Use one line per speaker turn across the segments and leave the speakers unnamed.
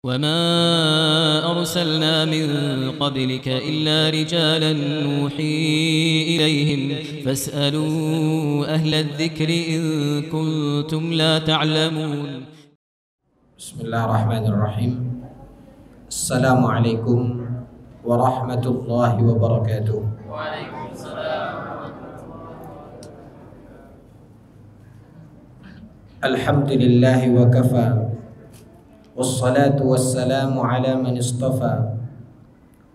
وما أرسلنا من قبلك إلا رجالا نوحي إليهم فاسألوا أهل الذكر إن كنتم لا تعلمون.
بسم الله الرحمن الرحيم. السلام عليكم ورحمة الله وبركاته.
وعليكم السلام.
الحمد لله وكفى والصلاة والسلام على من اصطفى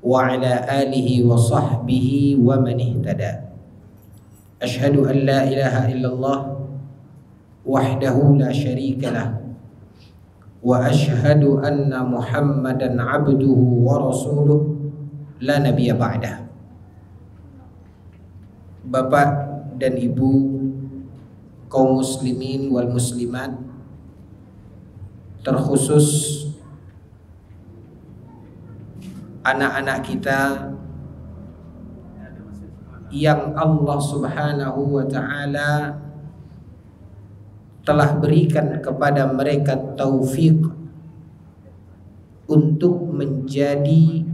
وعلى آله وصحبه ومن اهتدى. أشهد أن لا إله إلا الله وحده لا شريك له وأشهد أن محمدا عبده ورسوله لا نبي بعده. Bapak dan Ibu kaum muslimin wal muslimat, terkhusus anak-anak kita yang Allah Subhanahu wa ta'ala telah berikan kepada mereka taufik untuk menjadi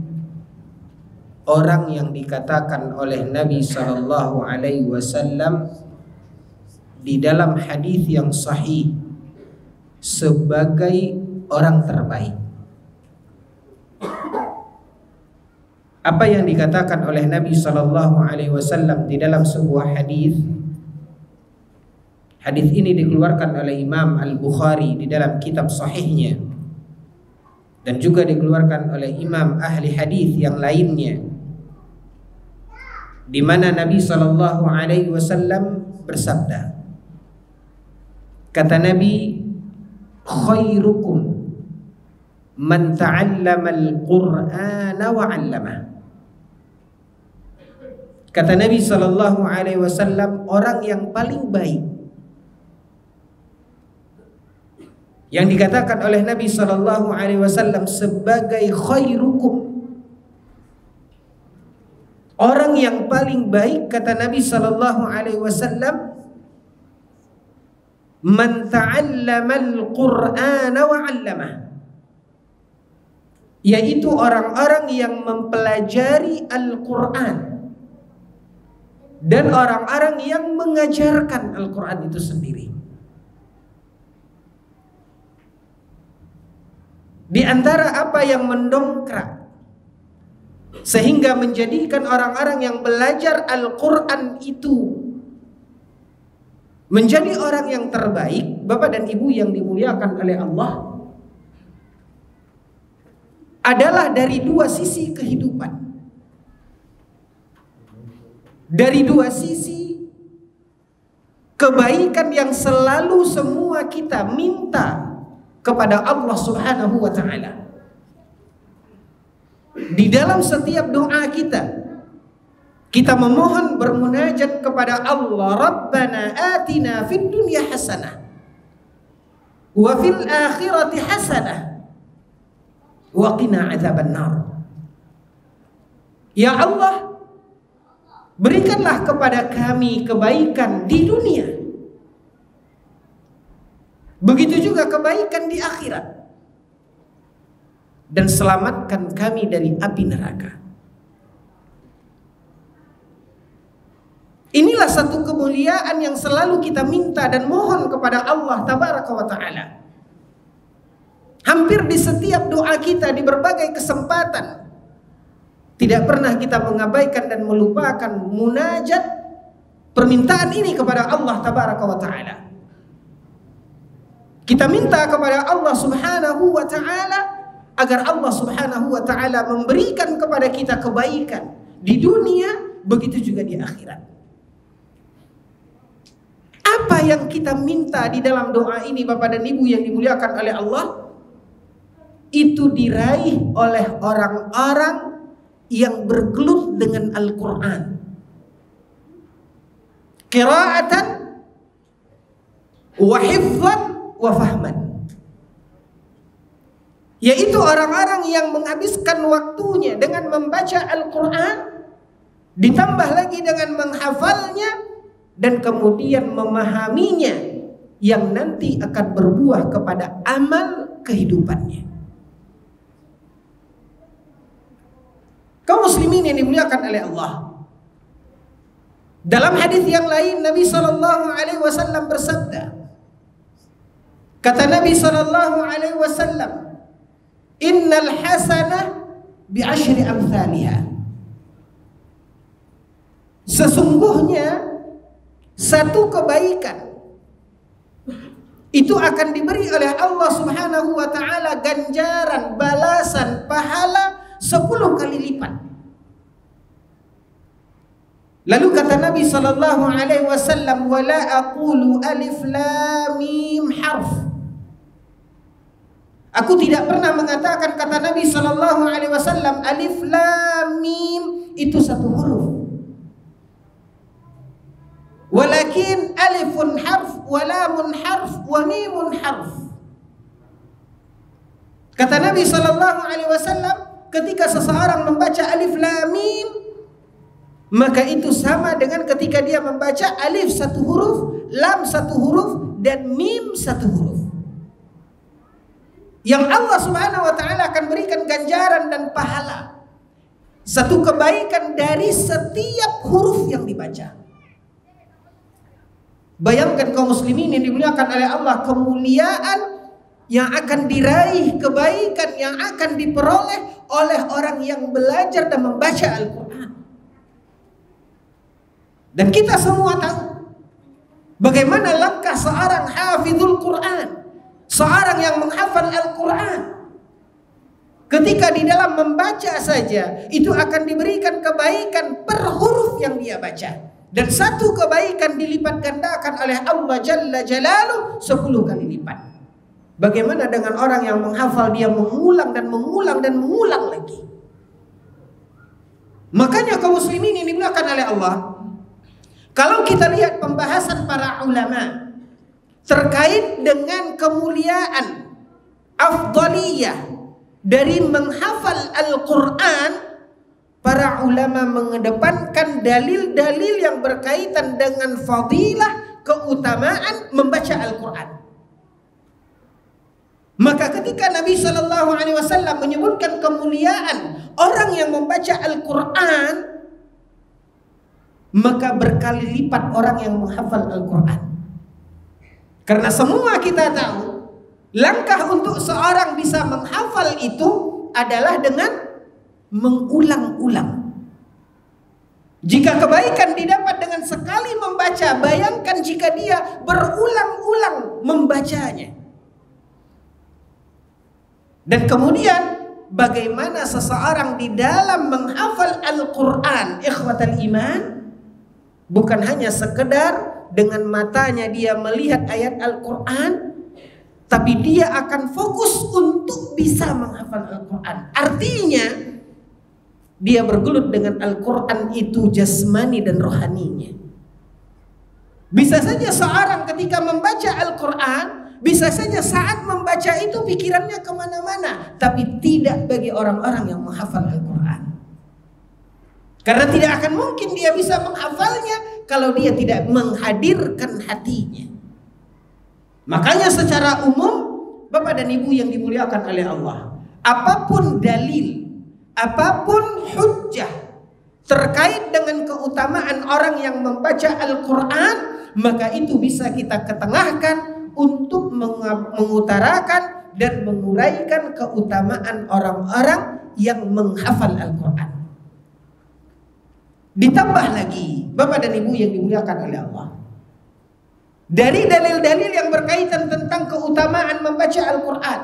orang yang dikatakan oleh Nabi sallallahu alaihi wasallam di dalam hadis yang sahih sebagai orang terbaik. Apa yang dikatakan oleh Nabi sallallahu alaihi wasallam di dalam sebuah hadis. Hadis ini dikeluarkan oleh Imam Al-Bukhari di dalam kitab sahihnya dan juga dikeluarkan oleh imam ahli hadis yang lainnya, di mana Nabi sallallahu alaihi wasallam bersabda, kata Nabi, khairukum man ta'allama al-Qur'ana wa 'allamah. Kata Nabi sallallahu alaihi wasallam, orang yang paling baik yang dikatakan oleh Nabi sallallahu alaihi wasallam sebagai khairukum, orang yang paling baik, kata Nabi sallallahu alaihi wasallam, man ta'allama al-Qur'ana wa 'allamah, yaitu orang-orang yang mempelajari Al-Qur'an dan orang-orang yang mengajarkan Al-Qur'an itu sendiri. Di antara apa yang mendongkrak sehingga menjadikan orang-orang yang belajar Al-Qur'an itu menjadi orang yang terbaik, Bapak dan Ibu yang dimuliakan oleh Allah, adalah dari dua sisi kehidupan. Dari dua sisi kebaikan yang selalu semua kita minta kepada Allah Subhanahu wa ta'ala. Di dalam setiap doa kita memohon bermunajat kepada Allah, Rabbana atina fid dunya hasanah wa fil akhirati hasanah wa qina adzabannar. Ya Allah, berikanlah kepada kami kebaikan di dunia, begitu juga kebaikan di akhirat, dan selamatkan kami dari api neraka. Inilah satu kemuliaan yang selalu kita minta dan mohon kepada Allah Tabaraka wa ta'ala. Hampir di setiap doa kita, di berbagai kesempatan, tidak pernah kita mengabaikan dan melupakan munajat permintaan ini kepada Allah Tabaraka wa ta'ala. Kita minta kepada Allah Subhanahu wa ta'ala agar Allah Subhanahu wa ta'ala memberikan kepada kita kebaikan di dunia, begitu juga di akhirat. Apa yang kita minta di dalam doa ini, Bapak dan Ibu yang dimuliakan oleh Allah, itu diraih oleh orang-orang yang bergelut dengan Al-Quran, qira'atan wa hifzan wa fahman, yaitu orang-orang yang menghabiskan waktunya dengan membaca Al-Quran, ditambah lagi dengan menghafalnya dan kemudian memahaminya, yang nanti akan berbuah kepada amal kehidupannya. muslimin yang dimuliakan oleh Allah. Dalam hadis yang lain Nabi sallallahu alaihi wasallam bersabda, kata Nabi sallallahu alaihi wasallam, "Innal hasanah bi'asyri amsalihha." Sesungguhnya satu kebaikan itu akan diberi oleh Allah Subhanahu wa taala ganjaran, balasan, pahala 10 kali lipat. Lalu kata Nabi sallallahu alaihi wasallam, "Wala aqulu alif lam mim harf." Aku tidak pernah mengatakan, kata Nabi sallallahu alaihi wasallam, alif lam mim itu satu huruf. Walakin alifun harf, wa lamun harf, wa mimun harf. Kata Nabi sallallahu alaihi wasallam, ketika seseorang membaca alif lam mim, maka itu sama dengan ketika dia membaca alif satu huruf, lam satu huruf, dan mim satu huruf. Yang Allah Subhanahu wa taala akan berikan ganjaran dan pahala, satu kebaikan dari setiap huruf yang dibaca. Bayangkan kaum muslimin yang dimuliakan oleh Allah, kemuliaan yang akan diraih, kebaikan yang akan diperoleh oleh orang yang belajar dan membaca Al-Quran. Dan kita semua tahu bagaimana langkah seorang hafizul Quran, seorang yang menghafal Al-Quran. Ketika di dalam membaca saja itu akan diberikan kebaikan per huruf yang dia baca. Dan satu kebaikan dilipat gandakan oleh Allah Jalla Jalaluh 10 kali lipat. Bagaimana dengan orang yang menghafal, dia mengulang dan mengulang dan mengulang lagi. Makanya kaum muslimin yang dimuliakan oleh Allah, kalau kita lihat pembahasan para ulama terkait dengan kemuliaan, afdaliyah dari menghafal Al-Quran, para ulama mengedepankan dalil-dalil yang berkaitan dengan fadilah, keutamaan membaca Al-Quran. Maka ketika Nabi SAW menyebutkan kemuliaan orang yang membaca Al-Quran, maka berkali lipat orang yang menghafal Al-Quran. Karena semua kita tahu, langkah untuk seorang bisa menghafal itu adalah dengan mengulang-ulang. Jika kebaikan didapat dengan sekali membaca, bayangkan jika dia berulang-ulang membacanya. Dan kemudian bagaimana seseorang di dalam menghafal Al-Quran, ikhwatal iman, bukan hanya sekedar dengan matanya dia melihat ayat Al-Quran, tapi dia akan fokus untuk bisa menghafal Al-Quran. Artinya dia bergelut dengan Al-Quran itu jasmani dan rohaninya. Bisa saja seorang ketika membaca Al-Quran, bisa saja saat membaca itu pikirannya kemana-mana, tapi tidak bagi orang-orang yang menghafal Al-Quran. Karena tidak akan mungkin dia bisa menghafalnya kalau dia tidak menghadirkan hatinya. Makanya secara umum, Bapak dan Ibu yang dimuliakan oleh Allah, apapun dalil, apapun hujjah terkait dengan keutamaan orang yang membaca Al-Quran, maka itu bisa kita ketengahkan untuk mengutarakan dan menguraikan keutamaan orang-orang yang menghafal Al-Quran. Ditambah lagi, Bapak dan Ibu yang dimuliakan oleh Allah, dari dalil-dalil yang berkaitan tentang keutamaan membaca Al-Quran,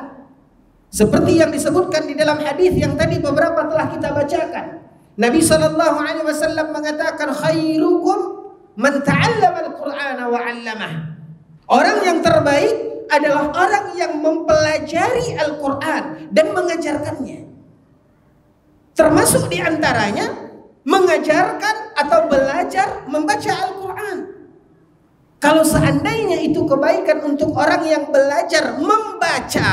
seperti yang disebutkan di dalam hadis yang tadi beberapa telah kita bacakan. Nabi SAW mengatakan, khairukum man ta'allama Al-Qur'ana wa 'allamah. Orang yang terbaik adalah orang yang mempelajari Al-Quran dan mengajarkannya. Termasuk diantaranya mengajarkan atau belajar membaca Al-Quran. Kalau seandainya itu kebaikan untuk orang yang belajar membaca,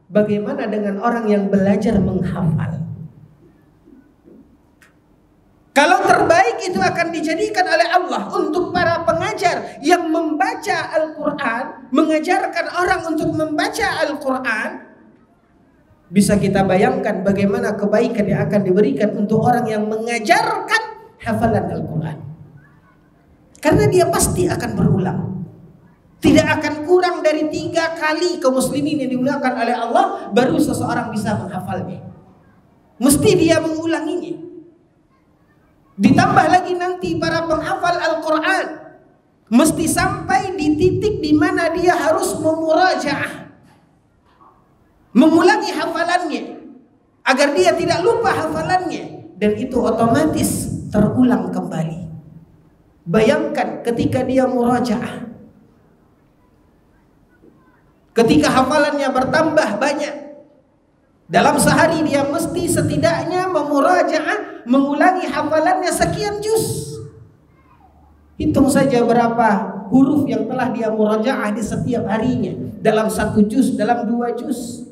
bagaimana dengan orang yang belajar menghafal? Kalau terbaik itu akan dijadikan oleh Allah untuk para pengajar yang membaca Al-Quran, mengajarkan orang untuk membaca Al-Quran, Bisa kita bayangkan bagaimana kebaikan yang akan diberikan untuk orang yang mengajarkan hafalan Al-Quran. Karena dia pasti akan berulang. Tidak akan kurang dari 3 kali kaum muslimin yang dimuliakan oleh Allah baru seseorang bisa menghafalnya. Mesti dia mengulanginya. Ditambah lagi nanti para penghafal Al-Quran mesti sampai di titik di mana dia harus memurajaah, mengulangi hafalannya agar dia tidak lupa hafalannya, dan itu otomatis terulang kembali. Bayangkan ketika dia murajaah, ketika hafalannya bertambah banyak, dalam sehari dia mesti setidaknya memurajaah, mengulangi hafalannya sekian juz. Hitung saja berapa huruf yang telah dia murajaah di setiap harinya, dalam 1 juz, dalam 2 juz.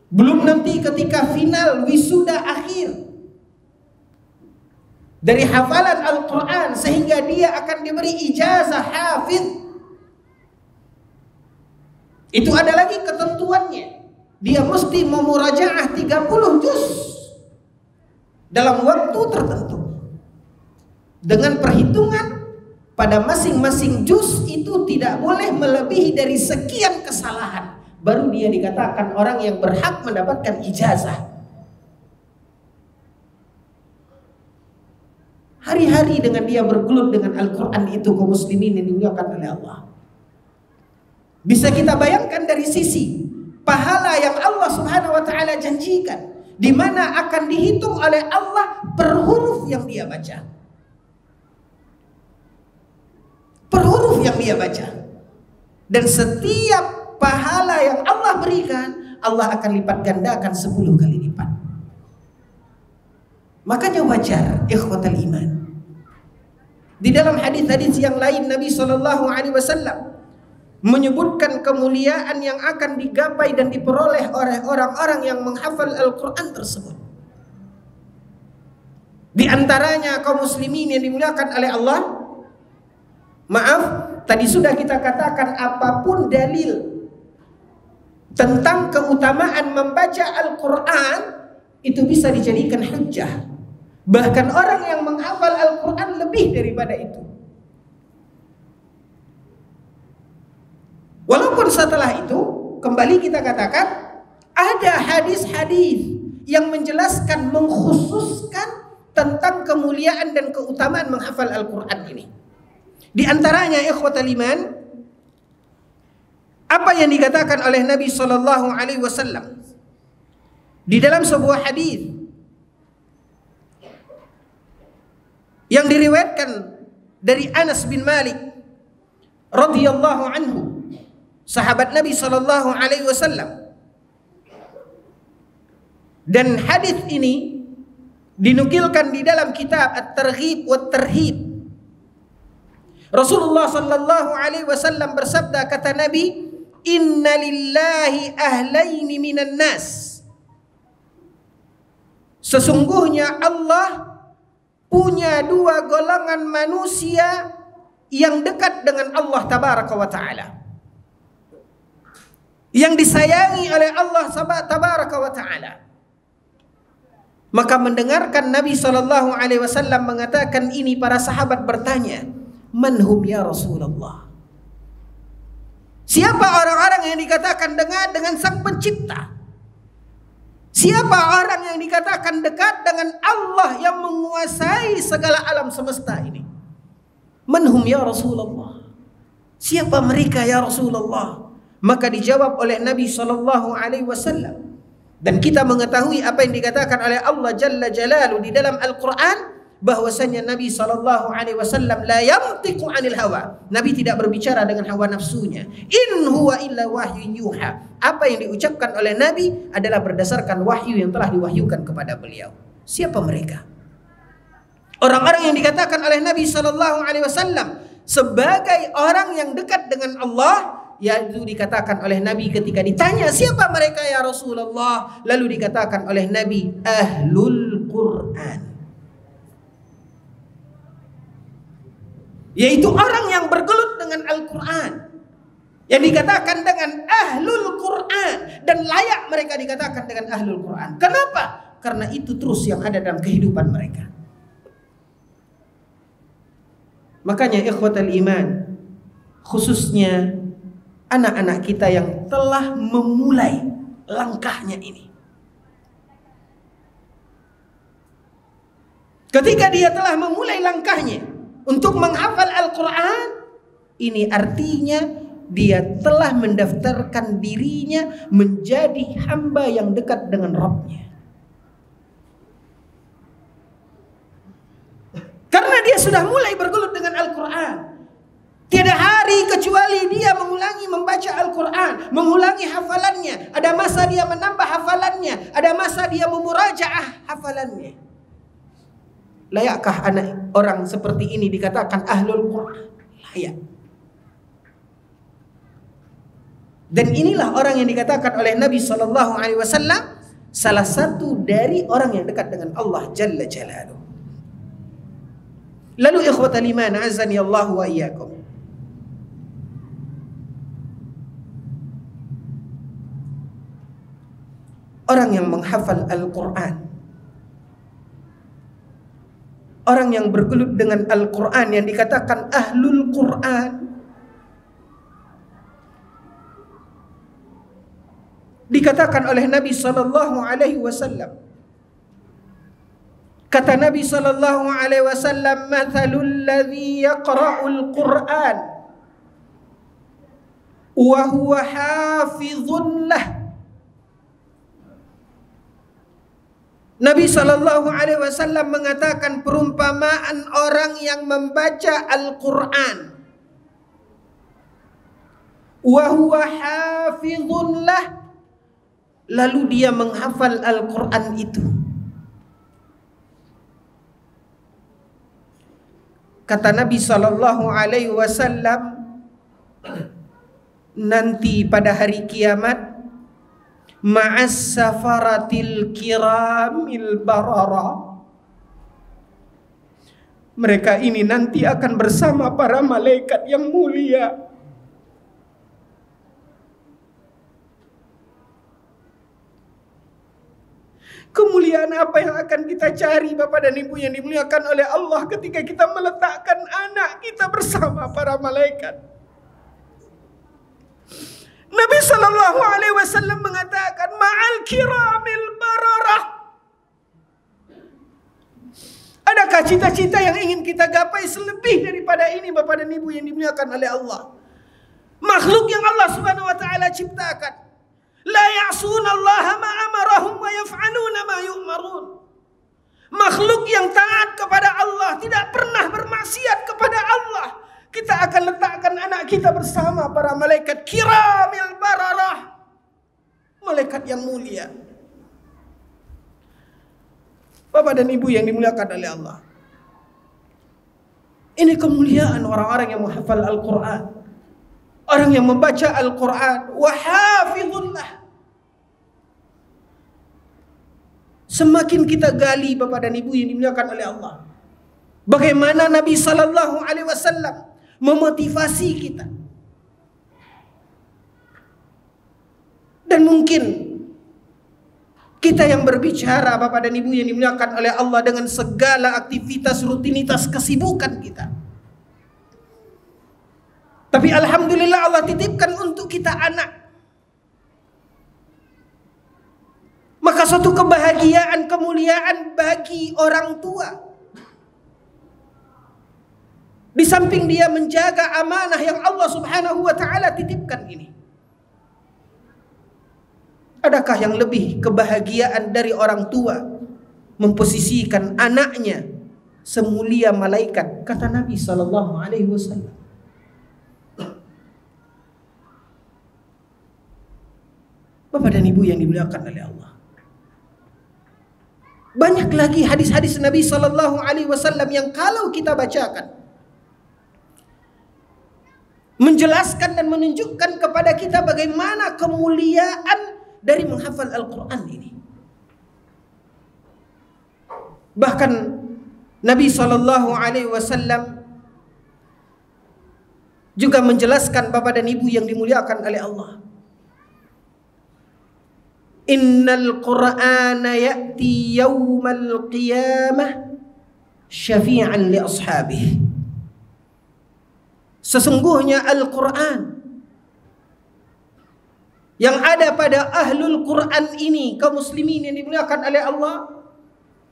Belum nanti ketika final wisuda akhir dari hafalan Al-Quran sehingga dia akan diberi ijazah hafidh. Itu ada lagi ketentuannya. Dia mesti memurajaah 30 juz dalam waktu tertentu, dengan perhitungan pada masing-masing juz itu tidak boleh melebihi dari sekian kesalahan, baru dia dikatakan orang yang berhak mendapatkan ijazah. Hari-hari dengan dia bergelut dengan Al-Quran itu kaum muslimin yang dimuliakan oleh Allah. Bisa kita bayangkan dari sisi pahala yang Allah Subhanahu wa taala janjikan, di mana akan dihitung oleh Allah per huruf yang dia baca. Per huruf yang dia baca. Dan setiap pahala yang Allah berikan, Allah akan lipat gandakan 10 kali lipat. Makanya wajar ikhwatal iman, di dalam hadis-hadis yang lain Nabi SAW menyebutkan kemuliaan yang akan digapai dan diperoleh oleh orang-orang yang menghafal Al-Quran tersebut. Di antaranya kaum muslimin yang dimuliakan oleh Allah. Maaf, tadi sudah kita katakan apapun dalil tentang keutamaan membaca Al-Quran itu bisa dijadikan hujjah. Bahkan orang yang menghafal Al-Quran lebih daripada itu. Walaupun setelah itu, kembali kita katakan, ada hadis-hadis yang menjelaskan, mengkhususkan tentang kemuliaan dan keutamaan menghafal Al-Quran ini. Di antaranya ikhwatal iman, apa yang dikatakan oleh Nabi SAW di dalam sebuah hadis yang diriwayatkan dari Anas bin Malik radhiyallahu anhu, sahabat Nabi SAW. Dan hadis ini dinukilkan di dalam kitab At-Targhib wa Tarhib. Rasulullah SAW bersabda, kata Nabi, "Inna lillahi ahlaini minan nas." Sesungguhnya Allah punya 2 golongan manusia yang dekat dengan Allah tabaraka wa ta'ala, yang disayangi oleh Allah tabaraka wa ta'ala. Maka mendengarkan Nabi SAW mengatakan ini, para sahabat bertanya, "Man hum ya Rasulullah?" Siapa orang-orang yang dikatakan dekat dengan Sang Pencipta? Siapa orang yang dikatakan dekat dengan Allah yang menguasai segala alam semesta ini? Man hum ya Rasulullah? Siapa mereka ya Rasulullah? Maka dijawab oleh Nabi SAW. Dan kita mengetahui apa yang dikatakan oleh Allah Jalla Jalaluhu di dalam Al-Quran, bahwasanya Nabi SAW la yantiqu anil hawa. Nabi tidak berbicara dengan hawa nafsunya. In huwa illa wahyu yuha. Apa yang diucapkan oleh Nabi adalah berdasarkan wahyu yang telah diwahyukan kepada beliau. Siapa mereka? Orang-orang yang dikatakan oleh Nabi SAW sebagai orang yang dekat dengan Allah, yaitu dikatakan oleh Nabi ketika ditanya siapa mereka ya Rasulullah, lalu dikatakan oleh Nabi ahlul Quran, yaitu orang yang bergelut dengan Al-Quran. yang dikatakan dengan ahlul Quran, dan layak mereka dikatakan dengan ahlul Quran. Kenapa? Karena itu terus yang ada dalam kehidupan mereka. Makanya ikhwatal iman, khususnya anak-anak kita yang telah memulai langkahnya ini, ketika dia telah memulai langkahnya untuk menghafal Al-Quran, ini artinya dia telah mendaftarkan dirinya menjadi hamba yang dekat dengan Rabbnya. Karena dia sudah mulai bergelut dengan Al-Quran. Tiada hari kecuali dia mengulangi membaca Al-Quran, mengulangi hafalannya. Ada masa dia menambah hafalannya, ada masa dia memurajaah hafalannya. Layakkah anak orang seperti ini dikatakan ahlul Quran? Layak. Dan inilah orang yang dikatakan oleh Nabi SAW salah satu dari orang yang dekat dengan Allah Jalla Jalaluhu. Lalu ikhwatal iman, azani Allah wa iyyakum, orang yang menghafal Al-Quran, orang yang bergelut dengan Al-Quran, yang dikatakan ahlul Quran, dikatakan oleh Nabi SAW. Kata Nabi SAW, mathalul ladzi yaqra'ul Qur'an wa huwa hafizun lah. Nabi SAW mengatakan perumpamaan orang yang membaca Al-Quran wa huwa hafizun lah, lalu dia menghafal Al-Quran itu. Kata Nabi SAW, nanti pada hari kiamat, ma'as safaratil kiramil barara, mereka ini nanti akan bersama para malaikat yang mulia. Kemuliaan apa yang akan kita cari Bapak dan Ibu yang dimuliakan oleh Allah ketika kita meletakkan anak kita bersama para malaikat? Nabi SAW mengatakan ma'al kiramil bararah. Adakah cita-cita yang ingin kita gapai selebih daripada ini Bapak dan Ibu yang dimuliakan oleh Allah? Makhluk yang Allah Subhanahu wa taala ciptakan, la ya'sunallaha ma amarahum wa yaf'aluna ma yu'marun. Makhluk yang taat kepada Allah, tidak pernah bermaksiat kepada Allah. Kita akan letakkan anak kita bersama para malaikat kiramil bararah, malaikat yang mulia. Bapak dan Ibu yang dimuliakan oleh Allah, ini kemuliaan orang-orang yang menghafal Al-Quran, orang yang membaca Al-Quran, wa hafizullah. Semakin kita gali Bapak dan Ibu yang dimuliakan oleh Allah, bagaimana Nabi SAW memotivasi kita. Dan mungkin kita yang berbicara Bapak dan Ibu yang dimuliakan oleh Allah dengan segala aktivitas, rutinitas, kesibukan kita, tapi alhamdulillah Allah titipkan untuk kita anak. Maka suatu kebahagiaan, kemuliaan bagi orang tua. Di samping dia menjaga amanah yang Allah Subhanahu wa taala titipkan ini, adakah yang lebih kebahagiaan dari orang tua memposisikan anaknya semulia malaikat? Kata Nabi SAW. Bapak dan Ibu yang dimuliakan oleh Allah, banyak lagi hadis-hadis Nabi SAW yang kalau kita bacakan, menjelaskan dan menunjukkan kepada kita bagaimana kemuliaan dari menghafal Al-Quran ini. Bahkan Nabi SAW juga menjelaskan Bapak dan Ibu yang dimuliakan oleh Allah. Innal Qur'ana ya'ti yawmal qiyamah syafi'an li ashabihi. Sesungguhnya Al-Quran yang ada pada ahlul Quran ini, kaum muslimin yang dimuliakan oleh Allah,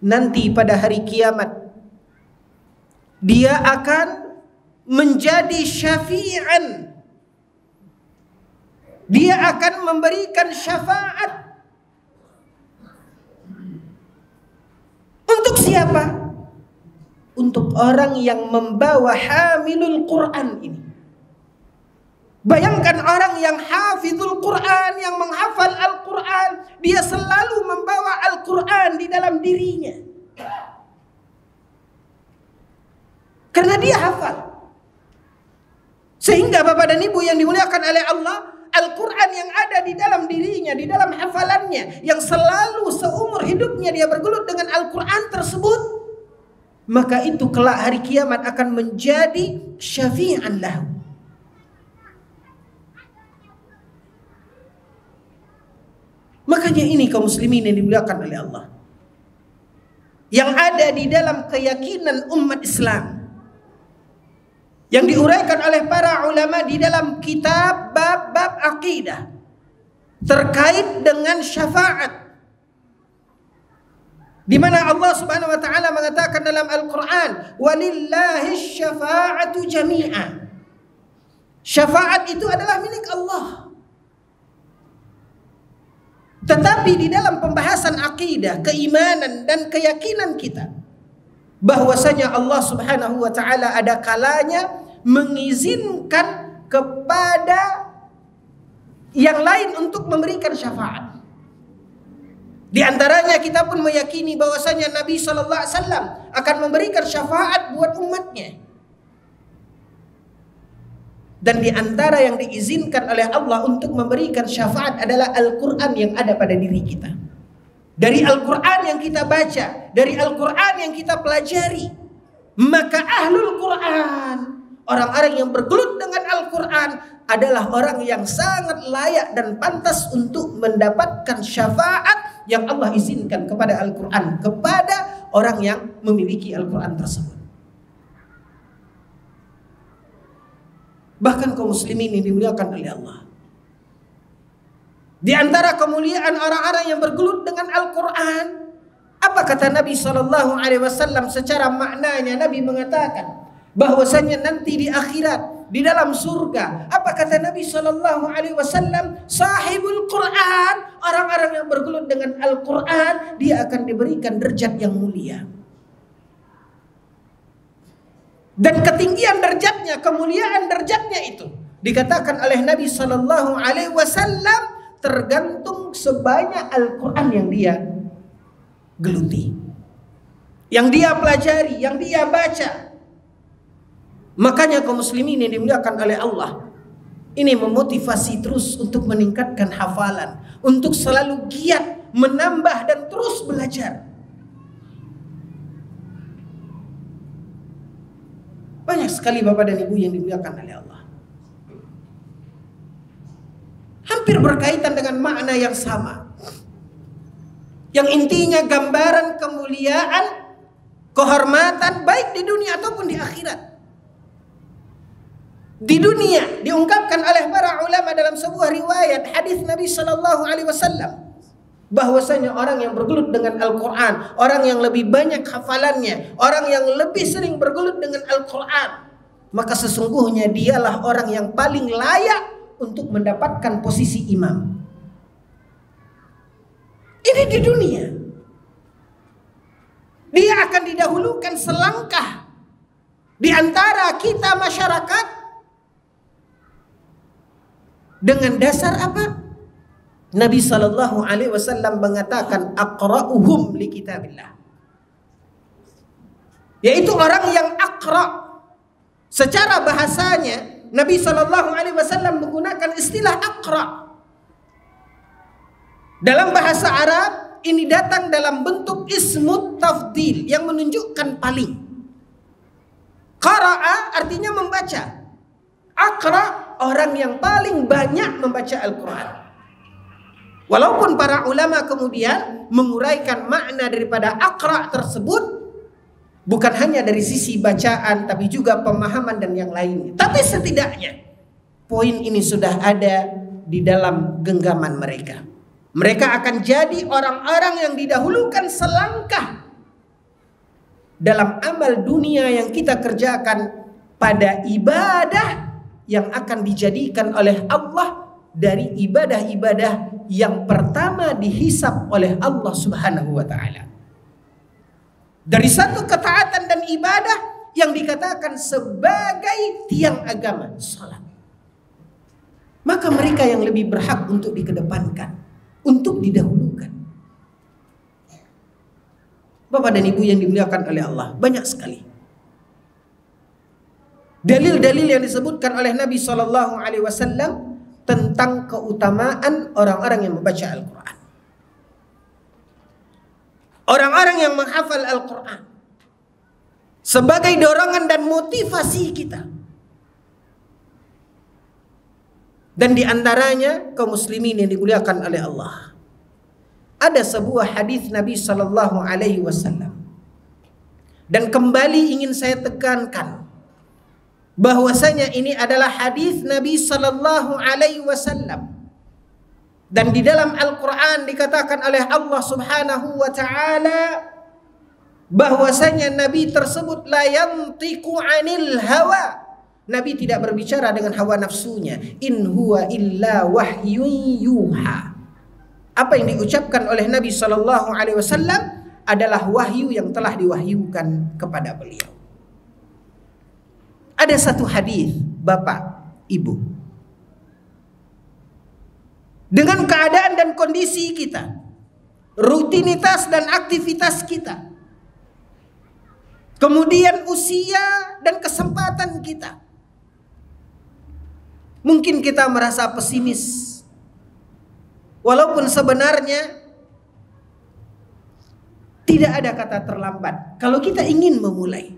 nanti pada hari kiamat dia akan menjadi syafi'an. Dia akan memberikan syafaat. Untuk siapa? Untuk orang yang membawa hamilul Quran ini. Bayangkan orang yang hafizul Quran, yang menghafal Al-Quran, dia selalu membawa Al-Quran di dalam dirinya. Karena dia hafal. Sehingga Bapak dan Ibu yang dimuliakan oleh Allah, Al-Quran yang ada di dalam dirinya, di dalam hafalannya, yang selalu seumur hidupnya dia bergelut dengan Al-Quran tersebut, maka itu kelak hari kiamat akan menjadi syafi'an lahu. Makanya ini kaum muslimin yang dimuliakan oleh Allah, yang ada di dalam keyakinan umat Islam, yang diuraikan oleh para ulama di dalam kitab bab-bab akidah terkait dengan syafaat, di mana Allah Subhanahu wa taala mengatakan dalam Al-Qur'an, "Walillahi syafa'atu jami'a." Syafaat itu adalah milik Allah. Tetapi di dalam pembahasan akidah, keimanan dan keyakinan kita, bahwasanya Allah Subhanahu wa taala ada kalanya mengizinkan kepada yang lain untuk memberikan syafaat. Di antaranya kita pun meyakini bahwasanya Nabi sallallahu alaihi wasallam akan memberikan syafaat buat umatnya. Dan di antara yang diizinkan oleh Allah untuk memberikan syafaat adalah Al-Quran yang ada pada diri kita. Dari Al-Quran yang kita baca, dari Al-Quran yang kita pelajari, maka ahlul Quran, orang-orang yang bergelut dengan Al-Quran, adalah orang yang sangat layak dan pantas untuk mendapatkan syafaat yang Allah izinkan kepada Al-Quran, kepada orang yang memiliki Al-Quran tersebut. Bahkan kaum muslimin yang dimuliakan oleh Allah, di antara kemuliaan orang-orang yang bergelut dengan Al-Quran, apa kata Nabi SAW secara maknanya? Nabi mengatakan bahwasanya nanti di akhirat, di dalam surga, apa kata Nabi SAW? Sahibul Quran, orang-orang yang bergelut dengan Al-Quran, dia akan diberikan derajat yang mulia. Dan ketinggian derajatnya, kemuliaan derajatnya itu dikatakan oleh Nabi SAW tergantung sebanyak Al-Quran yang dia geluti, yang dia pelajari, yang dia baca. Makanya kaum muslimin yang dimuliakan oleh Allah, ini memotivasi terus untuk meningkatkan hafalan, untuk selalu giat menambah dan terus belajar. Banyak sekali Bapak dan Ibu yang dimuliakan oleh Allah, hampir berkaitan dengan makna yang sama, yang intinya gambaran kemuliaan, kehormatan baik di dunia ataupun di akhirat. Di dunia diungkapkan oleh para ulama dalam sebuah riwayat hadis Nabi SAW, bahwasanya orang yang bergelut dengan Al-Quran, orang yang lebih banyak hafalannya, orang yang lebih sering bergelut dengan Al-Quran, maka sesungguhnya dialah orang yang paling layak untuk mendapatkan posisi imam. Ini di dunia. Dia akan didahulukan selangkah di antara kita masyarakat dengan dasar apa? Nabi SAW mengatakan aqra'uhum li kitabillah, yaitu orang yang aqra'. Secara bahasanya Nabi SAW menggunakan istilah aqra'. Dalam bahasa Arab ini datang dalam bentuk ismut tafdil yang menunjukkan paling. Qara'a artinya membaca. Aqra, orang yang paling banyak membaca Al-Quran. Walaupun para ulama kemudian menguraikan makna daripada aqra tersebut, bukan hanya dari sisi bacaan, tapi juga pemahaman dan yang lainnya. Tapi setidaknya poin ini sudah ada di dalam genggaman mereka. Mereka akan jadi orang-orang yang didahulukan selangkah dalam amal dunia yang kita kerjakan pada ibadah yang akan dijadikan oleh Allah dari ibadah-ibadah yang pertama dihisab oleh Allah Subhanahu wa ta'ala. Dari satu ketaatan dan ibadah yang dikatakan sebagai tiang agama, salat. Maka mereka yang lebih berhak untuk dikedepankan, untuk didahulukan. Bapak dan Ibu yang dimuliakan oleh Allah, banyak sekali dalil-dalil yang disebutkan oleh Nabi SAW tentang keutamaan orang-orang yang membaca Al-Quran, orang-orang yang menghafal Al-Quran, sebagai dorongan dan motivasi kita. Dan diantaranya kaum muslimin yang dimuliakan oleh Allah, ada sebuah hadis Nabi SAW, dan kembali ingin saya tekankan bahwasanya ini adalah hadis Nabi SAW, dan di dalam Al-Quran dikatakan oleh Allah Subhanahu wa ta'ala bahwasanya Nabi tersebut la yantiqu 'anil hawa, Nabi tidak berbicara dengan hawa nafsunya. In huwa illa wahyun yuha. Apa yang diucapkan oleh Nabi SAW adalah wahyu yang telah diwahyukan kepada beliau. Ada satu hadis, Bapak, Ibu, dengan keadaan dan kondisi kita, rutinitas dan aktivitas kita, kemudian usia dan kesempatan kita, mungkin kita merasa pesimis, walaupun sebenarnya tidak ada kata terlambat kalau kita ingin memulai.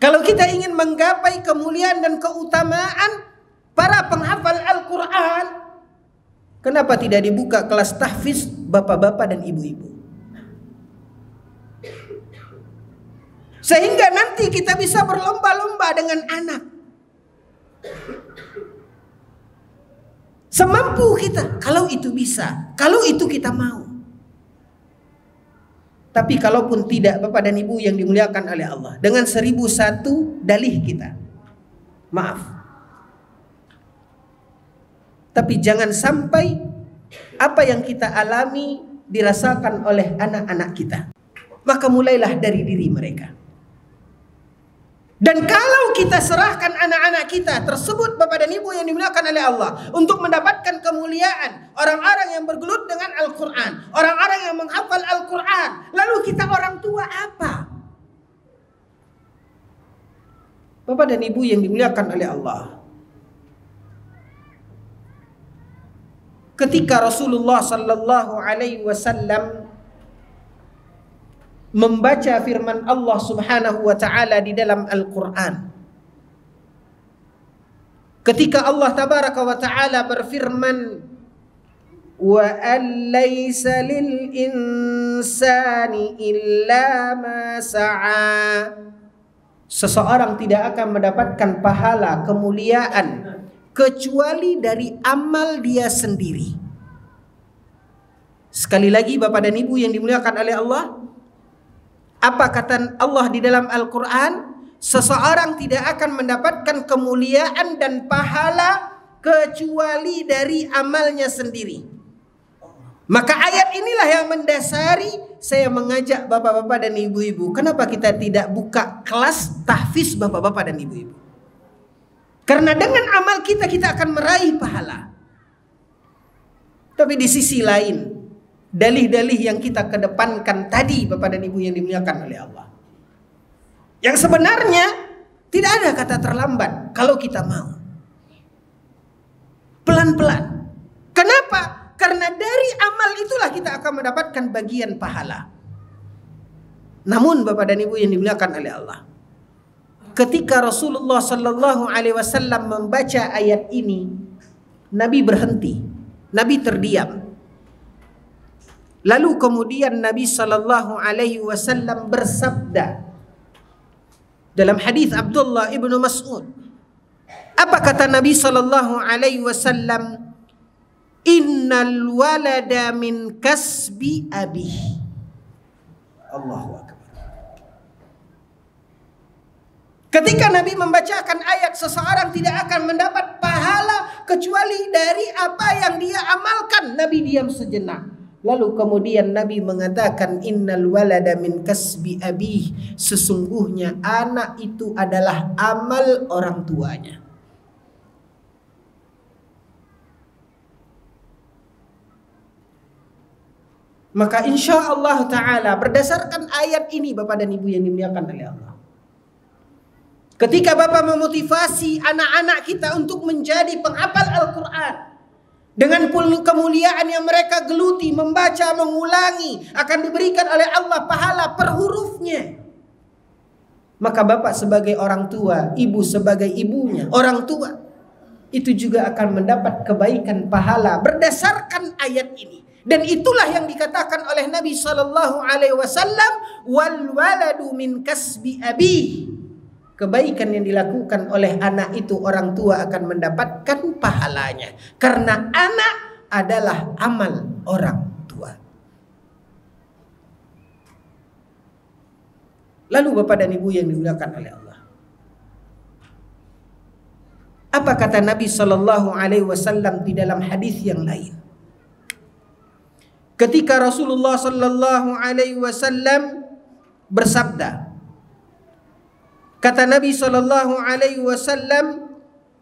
Kalau kita ingin menggapai kemuliaan dan keutamaan para penghafal Al-Quran, kenapa tidak dibuka kelas tahfiz bapak-bapak dan ibu-ibu? Sehingga nanti kita bisa berlomba-lomba dengan anak. Semampu kita, kalau itu bisa, kalau itu kita mau. Tapi kalaupun tidak, Bapak dan Ibu yang dimuliakan oleh Allah, dengan 1001 dalih kita, maaf. Tapi jangan sampai apa yang kita alami dirasakan oleh anak-anak kita. Maka mulailah dari diri mereka. Dan kalau kita serahkan anak-anak kita tersebut, Bapak dan Ibu yang dimuliakan oleh Allah, untuk mendapatkan kemuliaan, orang-orang yang bergelut dengan Al-Quran, orang-orang yang menghafal Al-Quran, lalu kita orang tua apa? Bapak dan Ibu yang dimuliakan oleh Allah, ketika Rasulullah SAW membaca firman Allah Subhanahu wa ta'ala di dalam Al-Quran, ketika Allah tabaraka wa ta'ala berfirman, wa an laysa lil insani illa ma sa'a, seseorang tidak akan mendapatkan pahala kemuliaan kecuali dari amal dia sendiri. Sekali lagi Bapak dan Ibu yang dimuliakan oleh Allah, apa kata Allah di dalam Al-Quran? Seseorang tidak akan mendapatkan kemuliaan dan pahala kecuali dari amalnya sendiri. Maka ayat inilah yang mendasari saya mengajak bapak-bapak dan ibu-ibu, kenapa kita tidak buka kelas tahfiz bapak-bapak dan ibu-ibu? Karena dengan amal kita akan meraih pahala. Tapi di sisi lain, dalih-dalih yang kita kedepankan tadi, Bapak dan Ibu yang dimuliakan oleh Allah, yang sebenarnya tidak ada kata terlambat kalau kita mau. Pelan-pelan. Kenapa? Karena dari amal itulah kita akan mendapatkan bagian pahala. Namun Bapak dan Ibu yang dimuliakan oleh Allah, ketika Rasulullah sallallahu alaihi wasallam membaca ayat ini, Nabi berhenti, Nabi terdiam. Lalu kemudian Nabi sallallahu alaihi wasallam bersabda dalam hadis Abdullah ibnu Mas'ud. Apa kata Nabi sallallahu alaihi wasallam? Innal walada min kasbi abih. Allahu akbar. Ketika Nabi membacakan ayat, seseorang tidak akan mendapat pahala kecuali dari apa yang dia amalkan. Nabi diam sejenak. Lalu kemudian Nabi mengatakan, innal walada min kasbi abih. Sesungguhnya anak itu adalah amal orang tuanya. Maka insya Allah Ta'ala berdasarkan ayat ini, Bapak dan Ibu yang dimuliakan oleh Allah, ketika Bapak memotivasi anak-anak kita untuk menjadi penghafal Al-Quran dengan kemuliaan yang mereka geluti, membaca, mengulangi, akan diberikan oleh Allah pahala per hurufnya. Maka Bapak sebagai orang tua, Ibu sebagai ibunya, orang tua, itu juga akan mendapat kebaikan pahala berdasarkan ayat ini. Dan itulah yang dikatakan oleh Nabi sallallahu alaihi wasallam, wal waladu min kasbi abi. Kebaikan yang dilakukan oleh anak itu, orang tua akan mendapatkan pahalanya, karena anak adalah amal orang tua. Lalu Bapak dan Ibu yang dimuliakan oleh Allah, apa kata Nabi sallallahu alaihi wasallam di dalam hadis yang lain? Ketika Rasulullah sallallahu alaihi wasallam bersabda, kata Nabi sallallahu alaihi wasallam,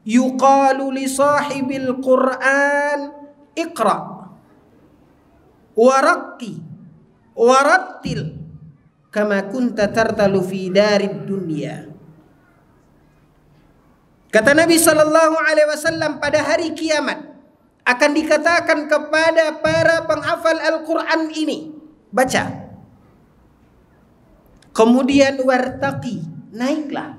yuqalu li sahibil Qur'an iqra waraqi warattil kama kunta tartalu fi darid dunya. Kata Nabi sallallahu alaihi wasallam, pada hari kiamat akan dikatakan kepada para penghafal Al-Quran ini, baca. Kemudian wartaqi, naiklah.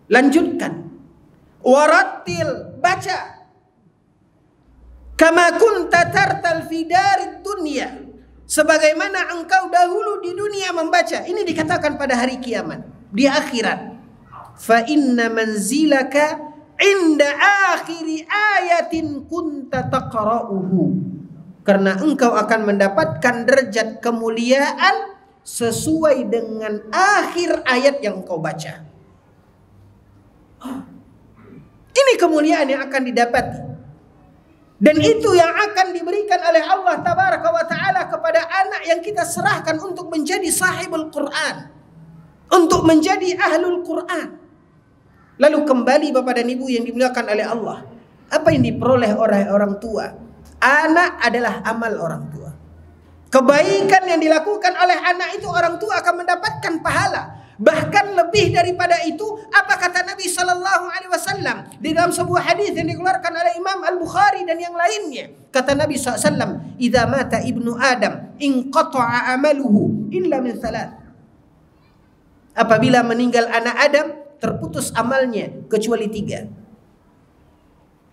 Lanjutkan. Warattil, baca. Kama kunta tartal fi darid dunya. Sebagaimana engkau dahulu di dunia membaca. Ini dikatakan pada hari kiamat, di akhirat. Fa inna manzilaka inda akhiri ayatin kunta taqra'uhu. Karena engkau akan mendapatkan derajat kemuliaan sesuai dengan akhir ayat yang engkau baca. Ini kemuliaan yang akan didapati. Dan itu yang akan diberikan oleh Allah Tabaraka wa Ta'ala kepada anak yang kita serahkan untuk menjadi sahibul Quran, untuk menjadi ahlul Quran. Lalu kembali Bapak dan Ibu yang dimuliakan oleh Allah, apa yang diperoleh oleh orang tua? Anak adalah amal orang tua. Kebaikan yang dilakukan oleh anak itu, orang tua akan mendapatkan pahala. Bahkan lebih daripada itu, apa kata Nabi sallallahu alaihi wasallam di dalam sebuah hadis yang dikeluarkan oleh Imam Al-Bukhari dan yang lainnya. Kata Nabi sallallahu alaihi wasallam, "Idza mata ibnu Adam, inqata'a amaluhu illa min thalath." Apabila meninggal anak Adam, terputus amalnya kecuali 3.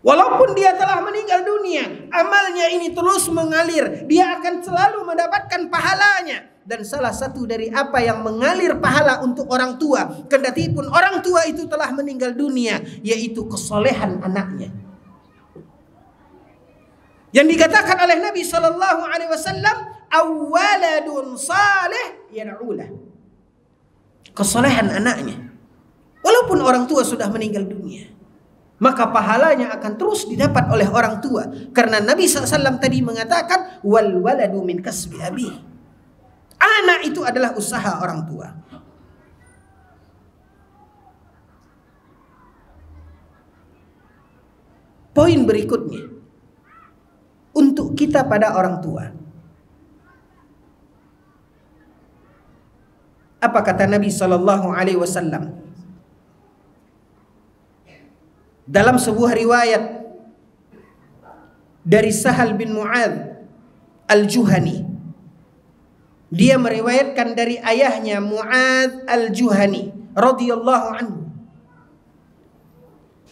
Walaupun dia telah meninggal dunia, amalnya ini terus mengalir. Dia akan selalu mendapatkan pahalanya. Dan salah satu dari apa yang mengalir pahala untuk orang tua, kendati pun orang tua itu telah meninggal dunia, yaitu kesolehan anaknya. Yang dikatakan oleh Nabi sallallahu alaihi wasallam, "Awaladun salih yad'ulah." Kesolehan anaknya. Walaupun orang tua sudah meninggal dunia, maka pahalanya akan terus didapat oleh orang tua. Karena Nabi SAW tadi mengatakan, wal waladu min kasbi abi. Anak itu adalah usaha orang tua. Poin berikutnya, untuk kita pada orang tua, apa kata Nabi SAW? Dalam sebuah riwayat dari Sahal bin Mu'adz Al-Juhani, Dia meriwayatkan dari ayahnya Mu'adz al-Juhani radhiyallahu anhu.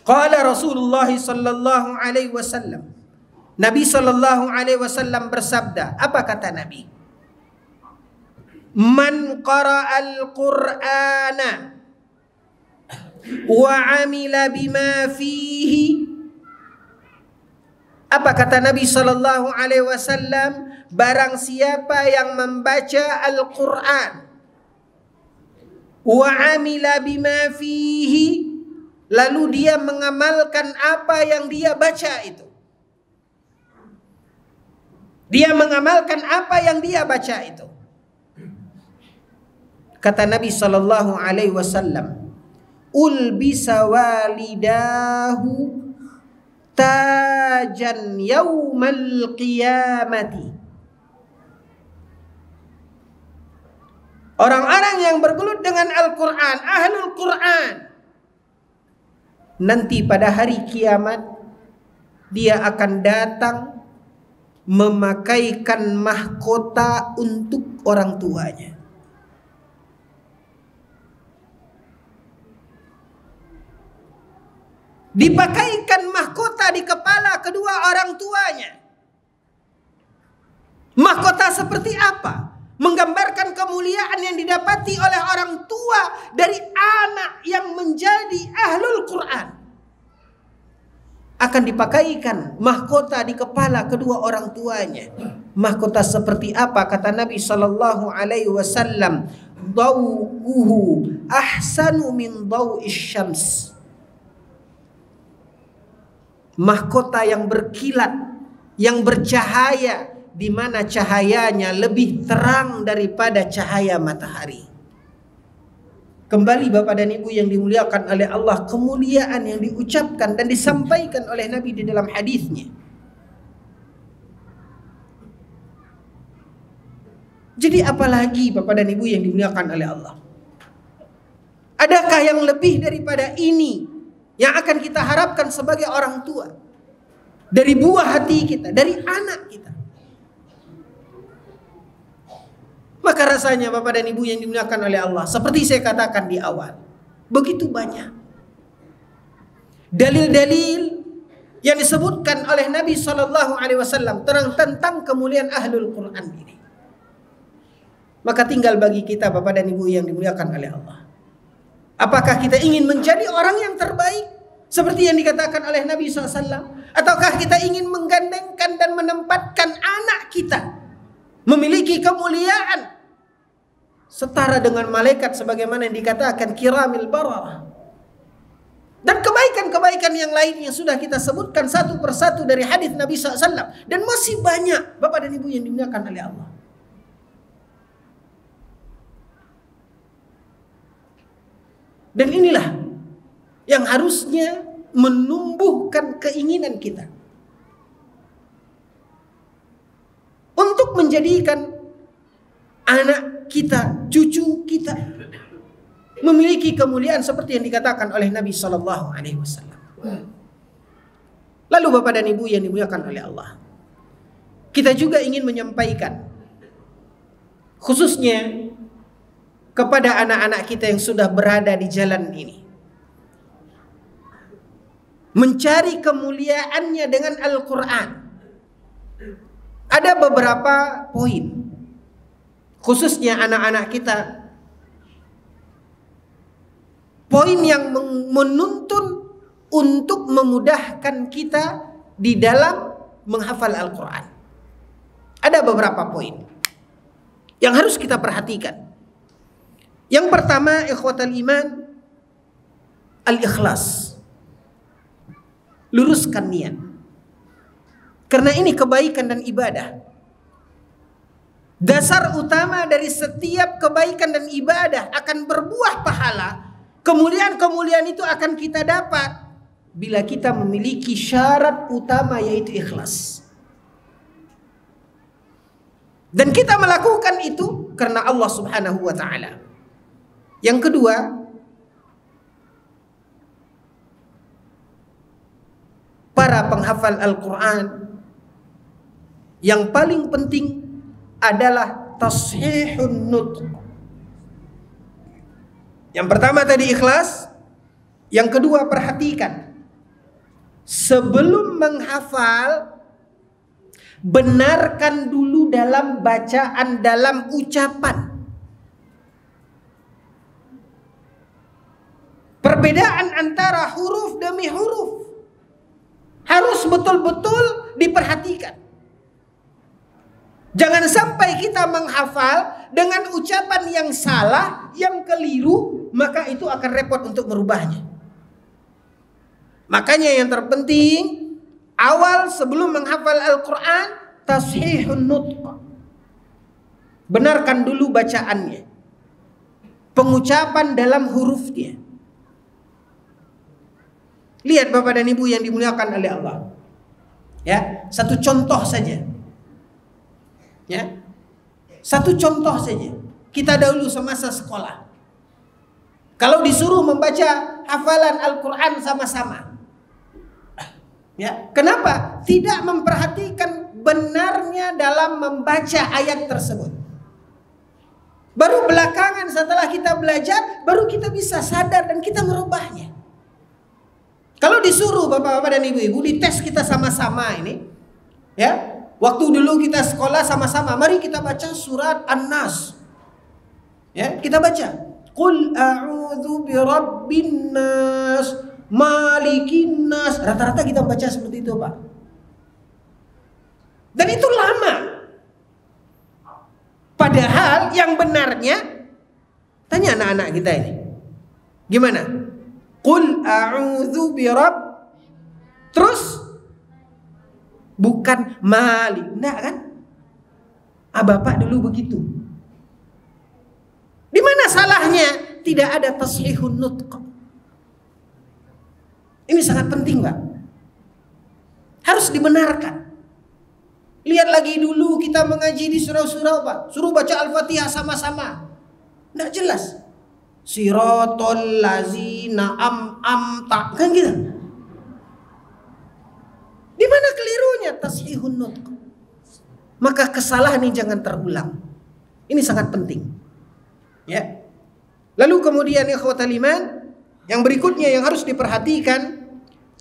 Qala Rasulullah sallallahu alaihi wasallam. Nabi sallallahu alaihi wasallam bersabda, apa kata Nabi? Man qara'al Qur'ana wa 'amila bima fihi. Apa kata Nabi sallallahu alaihi wasallam? Barang siapa yang membaca Al-Qur'an wa 'amila bima fihi, lalu dia mengamalkan apa yang dia baca itu. Dia mengamalkan apa yang dia baca itu. Kata Nabi sallallahu alaihi wasallam, ulbisa walidahu tajan yaumal qiyamati. Orang-orang yang bergelut dengan Al-Quran, ahlul Quran, nanti pada hari kiamat dia akan datang memakaikan mahkota untuk orang tuanya. Dipakaikan mahkota di kepala kedua orang tuanya. Mahkota seperti apa? Menggambarkan kemuliaan yang didapati oleh orang tua dari anak yang menjadi ahlul Quran. Akan dipakaikan mahkota di kepala kedua orang tuanya. Mahkota seperti apa? Kata Nabi sallallahu alaihi wasallam, dawuhu ahsanu min daw'is syams. Mahkota yang berkilat, yang bercahaya, di mana cahayanya lebih terang daripada cahaya matahari. Kembali Bapak dan Ibu yang dimuliakan oleh Allah, kemuliaan yang diucapkan dan disampaikan oleh Nabi di dalam hadisnya. Jadi apalagi Bapak dan Ibu yang dimuliakan oleh Allah? Adakah yang lebih daripada ini yang akan kita harapkan sebagai orang tua? Dari buah hati kita, dari anak kita. Maka rasanya Bapak dan Ibu yang dimuliakan oleh Allah, seperti saya katakan di awal, begitu banyak dalil-dalil yang disebutkan oleh Nabi SAW tentang kemuliaan ahlul Quran ini. Maka tinggal bagi kita Bapak dan Ibu yang dimuliakan oleh Allah, apakah kita ingin menjadi orang yang terbaik seperti yang dikatakan oleh Nabi SAW, ataukah kita ingin menggandengkan dan menempatkan anak kita memiliki kemuliaan setara dengan malaikat sebagaimana yang dikatakan kiramil bararah, dan kebaikan-kebaikan yang lain yang sudah kita sebutkan satu persatu dari hadis Nabi SAW, dan masih banyak Bapak dan Ibu yang dimuliakan oleh Allah. Dan inilah yang harusnya menumbuhkan keinginan kita untuk menjadikan anak kita, cucu kita memiliki kemuliaan seperti yang dikatakan oleh Nabi Sallallahu Alaihi Wasallam. Lalu Bapak dan Ibu yang dimuliakan oleh Allah, kita juga ingin menyampaikan khususnya kepada anak-anak kita yang sudah berada di jalan ini, mencari kemuliaannya dengan Al-Quran. Ada beberapa poin, khususnya anak-anak kita, poin yang menuntun untuk memudahkan kita di dalam menghafal Al-Quran. Ada beberapa poin yang harus kita perhatikan. Yang pertama, ikhwatal iman, al-ikhlas. Luruskan niat. Karena ini kebaikan dan ibadah. Dasar utama dari setiap kebaikan dan ibadah akan berbuah pahala. Kemuliaan-kemuliaan itu akan kita dapat bila kita memiliki syarat utama, yaitu ikhlas. Dan kita melakukan itu karena Allah Subhanahu wa ta'ala. Yang kedua, para penghafal Al-Quran, yang paling penting adalah tashihun nutq. Yang pertama tadi ikhlas, yang kedua perhatikan. Sebelum menghafal, benarkan dulu dalam bacaan, dalam ucapan. Perbedaan antara huruf demi huruf harus betul-betul diperhatikan. Jangan sampai kita menghafal dengan ucapan yang salah, yang keliru, maka itu akan repot untuk merubahnya. Makanya yang terpenting, awal sebelum menghafal Al-Quran, tashihun nutq. Benarkan dulu bacaannya, pengucapan dalam hurufnya. Lihat Bapak dan Ibu yang dimuliakan oleh Allah. Ya, satu contoh saja. Ya. Satu contoh saja. Kita dahulu semasa sekolah, kalau disuruh membaca hafalan Al-Quran sama-sama, ya, kenapa tidak memperhatikan benarnya dalam membaca ayat tersebut? Baru belakangan setelah kita belajar, baru kita bisa sadar dan kita merubahnya. Kalau disuruh bapak-bapak dan ibu-ibu dites kita sama-sama ini, ya, waktu dulu kita sekolah sama-sama, mari kita baca surat An-Nas. Ya, kita baca. Qul a'udzu birabbin nas, malikin nas. Rata-rata kita baca seperti itu, Pak. Dan itu lama. Padahal yang benarnya, tanya anak-anak kita ini, gimana? Qul a'udzu birabb, terus bukan malik, enggak kan? Bapak dulu begitu. Di mana salahnya? Tidak ada tashihun nutq. Ini sangat penting, Pak. Harus dibenarkan. Lihat lagi dulu kita mengaji di surau-surau, Pak. Suruh baca Al-Fatihah sama-sama. Enggak jelas. Siratal lazina amta, kan gitu. Di mana kelirunya? Tashihun nutq. Maka kesalahan ini jangan terulang. Ini sangat penting. Ya. Lalu kemudian ikhwatal iman, yang berikutnya yang harus diperhatikan,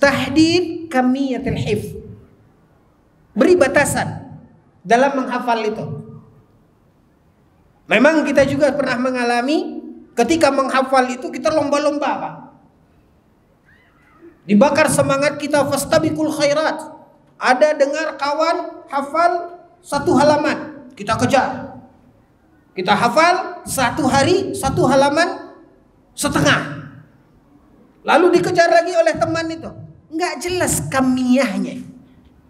tahdid kamiyatil hifz. Beri batasan dalam menghafal itu. Memang kita juga pernah mengalami ketika menghafal itu kita lomba-lomba, Pak. Dibakar semangat kita, fastabiqul khairat. Ada dengar kawan hafal 1 halaman, kita kejar. Kita hafal 1 hari 1 halaman setengah. Lalu dikejar lagi oleh teman itu. Enggak jelas kamiyahnya.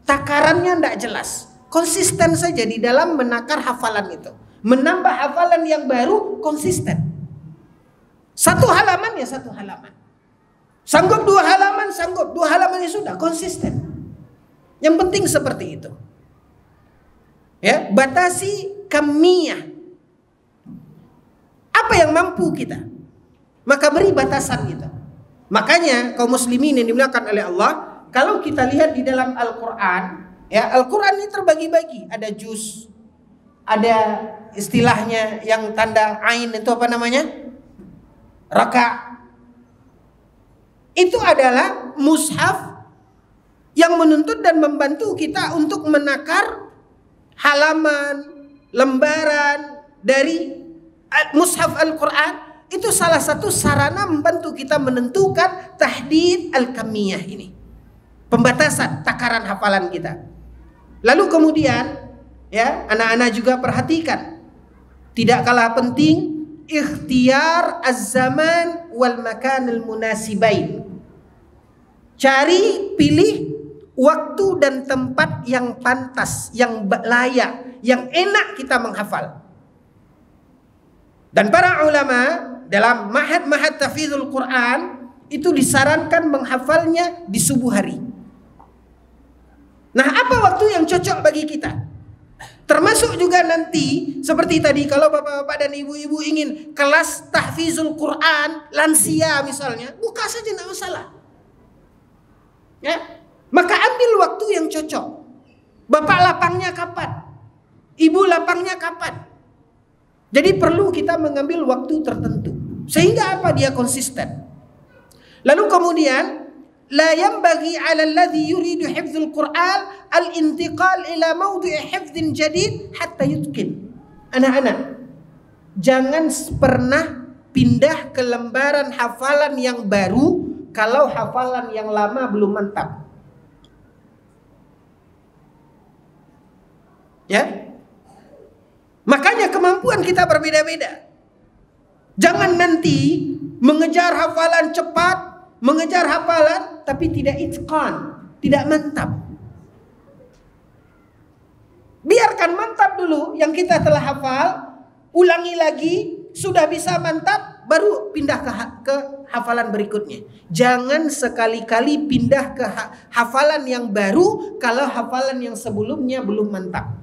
Takarannya enggak jelas. Konsisten saja di dalam menakar hafalan itu. Menambah hafalan yang baru konsisten. 1 halaman ya 1 halaman. Sanggup 2 halaman, sanggup 2 halaman ya sudah, konsisten. Yang penting seperti itu. Ya, batasi kamiyah. Apa yang mampu kita, maka beri batasan gitu. Makanya kaum muslimin yang dimuliakan oleh Allah, kalau kita lihat di dalam Al-Quran, ya, Al-Quran ini terbagi-bagi. Ada juz, ada istilahnya yang tanda ain itu apa namanya? Raka. Itu adalah mushaf yang menuntut dan membantu kita untuk menakar halaman, lembaran dari mushaf Al-Quran. Itu salah satu sarana membantu kita menentukan tahdid al-kamiyah ini. Pembatasan takaran hafalan kita. Lalu kemudian, ya, anak-anak juga perhatikan. Tidak kalah penting ikhtiyar az-zaman wal makan al-munasibain. Cari, pilih waktu dan tempat yang pantas, yang layak, yang enak kita menghafal. Dan para ulama dalam mahad-mahad tahfidzul Quran itu disarankan menghafalnya di subuh hari. Nah, apa waktu yang cocok bagi kita? Termasuk juga nanti seperti tadi, kalau bapak-bapak dan ibu-ibu ingin kelas tahfidzul Quran lansia misalnya, buka saja, tidak masalah. Ya, maka ambil waktu yang cocok. Bapak lapangnya kapan? Ibu lapangnya kapan? Jadi perlu kita mengambil waktu tertentu. Sehingga apa? Dia konsisten. Lalu kemudian la yanbaghi 'ala alladhi yuridu hifdzul Qur'an al-intiqal ila mawdi'i hifdzin jadid hatta yutqin. Anak-anak, jangan pernah pindah ke lembaran hafalan yang baru kalau hafalan yang lama belum mantap. Ya? Makanya kemampuan kita berbeda-beda. Jangan nanti mengejar hafalan cepat, mengejar hafalan tapi tidak itqan, tidak mantap. Biarkan mantap dulu yang kita telah hafal, ulangi lagi, sudah bisa mantap, baru pindah ke hafalan berikutnya. Jangan sekali-kali pindah ke hafalan yang baru kalau hafalan yang sebelumnya belum mantap.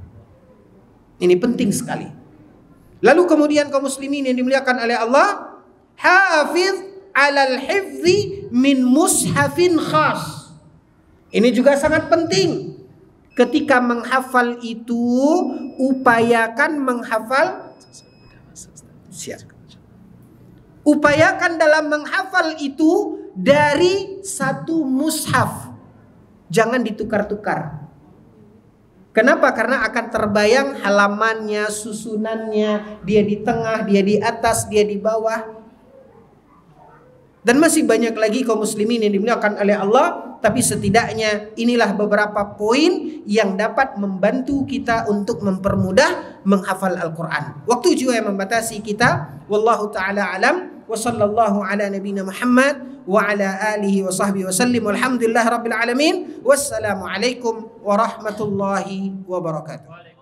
Ini penting sekali. Lalu kemudian kaum muslimin yang dimuliakan oleh Allah, hafiz 'alal hifzi min mushafin khas. Ini juga sangat penting. Ketika menghafal itu, upayakan menghafal. Upayakan dalam menghafal itu dari satu mushaf. Jangan ditukar-tukar. Kenapa? Karena akan terbayang halamannya, susunannya, dia di tengah, dia di atas, dia di bawah. Dan masih banyak lagi kaum muslimin yang dimuliakan oleh Allah. Tapi setidaknya inilah beberapa poin yang dapat membantu kita untuk mempermudah menghafal Al-Quran. Waktu juga yang membatasi kita. Wallahu ta'ala alam. Wa sallallahu ala nabina Muhammad wa ala alihi wa sahbihi wa sallim. Walhamdulillah rabbil alamin. Wassalamualaikum warahmatullahi wabarakatuh.